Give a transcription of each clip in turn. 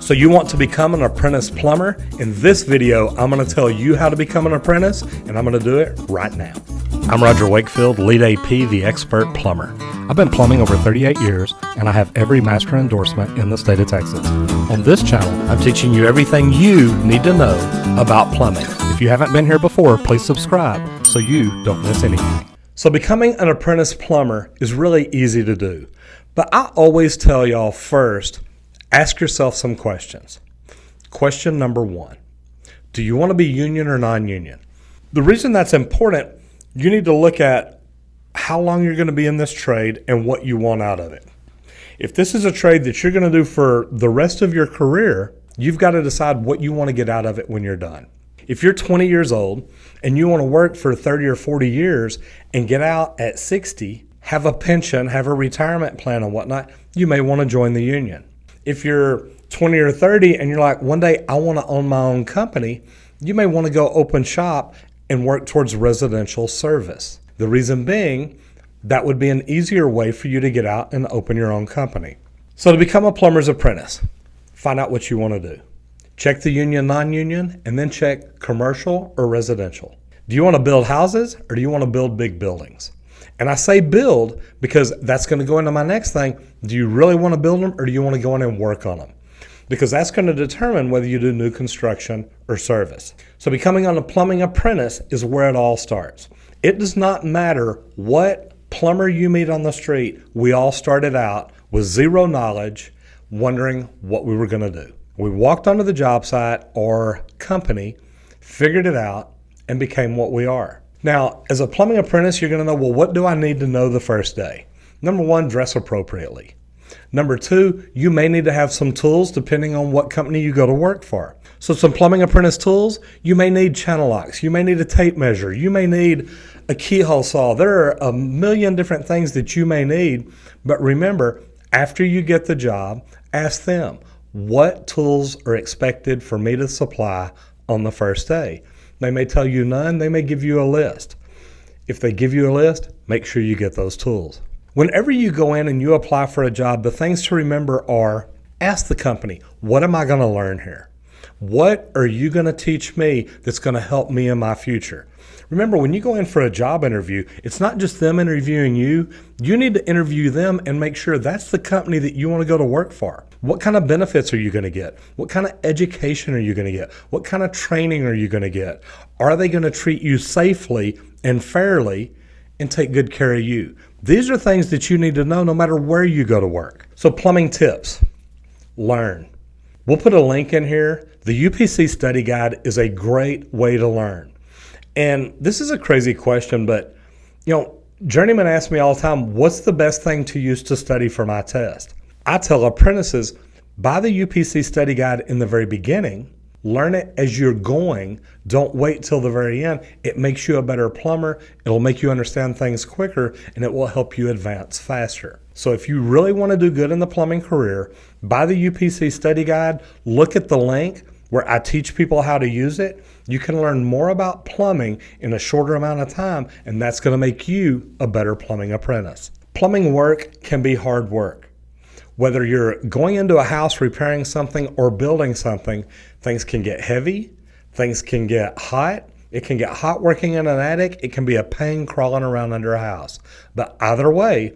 So you want to become an apprentice plumber? In this video, I'm going to tell you how to become an apprentice, and I'm going to do it right now. I'm Roger Wakefield, Lead AP, the Expert Plumber. I've been plumbing over 38 years, and I have every master endorsement in the state of Texas. On this channel, I'm teaching you everything you need to know about plumbing. If you haven't been here before, please subscribe so you don't miss anything. So becoming an apprentice plumber is really easy to do, but I always tell y'all first, ask yourself some questions. Question number one, do you want to be union or non-union? The reason that's important, you need to look at how long you're going to be in this trade and what you want out of it. If this is a trade that you're going to do for the rest of your career, you've got to decide what you want to get out of it when you're done. If you're 20 years old and you want to work for 30 or 40 years and get out at 60, have a pension, have a retirement plan and whatnot, you may want to join the union. If you're 20 or 30 and you're like, one day I want to own my own company, you may want to go open shop and work towards residential service. The reason being, that would be an easier way for you to get out and open your own company. So to become a plumber's apprentice, find out what you want to do. Check the union, non-union, and then check commercial or residential. Do you want to build houses or do you want to build big buildings? And I say build because that's going to go into my next thing. Do you really want to build them or do you want to go in and work on them? Because that's going to determine whether you do new construction or service. So becoming a plumbing apprentice is where it all starts. It does not matter what plumber you meet on the street. We all started out with zero knowledge, wondering what we were going to do. We walked onto the job site or company, figured it out, and became what we are. Now, as a plumbing apprentice, you're going to know, well, what do I need to know the first day? Number one, dress appropriately. Number two, you may need to have some tools depending on what company you go to work for. So some plumbing apprentice tools, you may need channel locks, you may need a tape measure, you may need a keyhole saw. There are a million different things that you may need, but remember, after you get the job, ask them, what tools are expected for me to supply on the first day? They may tell you none, they may give you a list. If they give you a list, make sure you get those tools. Whenever you go in and you apply for a job, the things to remember are, ask the company, what am I going to learn here? What are you going to teach me that's going to help me in my future? Remember, when you go in for a job interview, it's not just them interviewing you. You need to interview them and make sure that's the company that you want to go to work for. What kind of benefits are you going to get? What kind of education are you going to get? What kind of training are you going to get? Are they going to treat you safely and fairly and take good care of you? These are things that you need to know no matter where you go to work. So plumbing tips, learn. We'll put a link in here. The UPC study guide is a great way to learn. And this is a crazy question, but journeymen ask me all the time, what's the best thing to use to study for my test? I tell apprentices, buy the UPC study guide in the very beginning, learn it as you're going, don't wait till the very end. It makes you a better plumber, it'll make you understand things quicker, and it will help you advance faster. So if you really want to do good in the plumbing career, buy the UPC study guide, look at the link where I teach people how to use it. You can learn more about plumbing in a shorter amount of time, and that's going to make you a better plumbing apprentice. Plumbing work can be hard work. Whether you're going into a house repairing something or building something, things can get heavy, things can get hot. It can get hot working in an attic. It can be a pain crawling around under a house. But either way,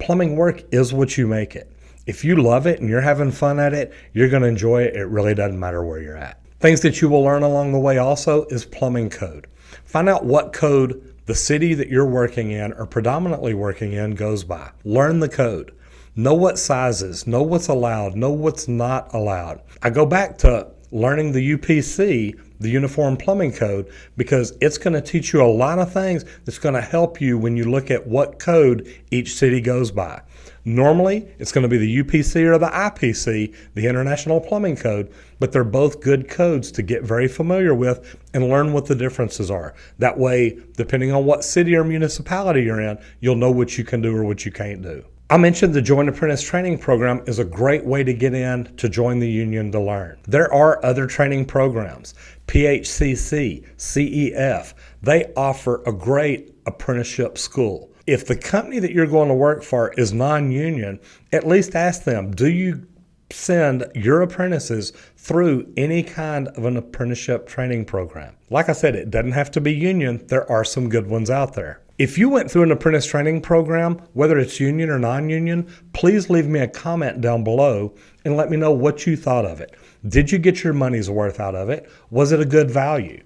plumbing work is what you make it. If you love it and you're having fun at it, you're going to enjoy it. It really doesn't matter where you're at. Things that you will learn along the way also is plumbing code. Find out what code the city that you're working in or predominantly working in goes by. Learn the code. Know what sizes, know what's allowed, know what's not allowed. I go back to learning the UPC, the Uniform Plumbing Code, because it's going to teach you a lot of things that's going to help you when you look at what code each city goes by. Normally, it's going to be the UPC or the IPC, the International Plumbing Code, but they're both good codes to get very familiar with and learn what the differences are. That way, depending on what city or municipality you're in, you'll know what you can do or what you can't do. I mentioned the Joint Apprentice Training Program is a great way to get in to join the union to learn. There are other training programs, PHCC, CEF. They offer a great apprenticeship school. If the company that you're going to work for is non-union, at least ask them, do you send your apprentices through any kind of an apprenticeship training program. Like I said, it doesn't have to be union. There are some good ones out there. If you went through an apprentice training program, whether it's union or non-union, please leave me a comment down below and let me know what you thought of it. Did you get your money's worth out of it? Was it a good value?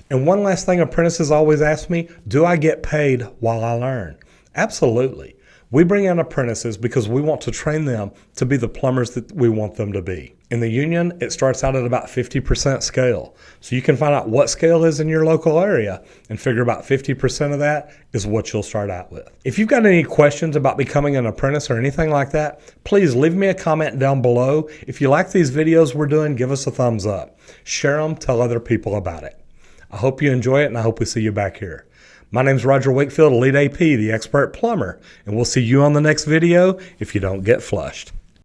And one last thing apprentices always ask me, do I get paid while I learn? Absolutely. We bring in apprentices because we want to train them to be the plumbers that we want them to be. In the union, it starts out at about 50% scale. So you can find out what scale is in your local area and figure about 50% of that is what you'll start out with. If you've got any questions about becoming an apprentice or anything like that, please leave me a comment down below. If you like these videos we're doing, give us a thumbs up. Share them, tell other people about it. I hope you enjoy it, and I hope we see you back here. My name's Roger Wakefield, Lead AP, the Expert Plumber, and we'll see you on the next video if you don't get flushed.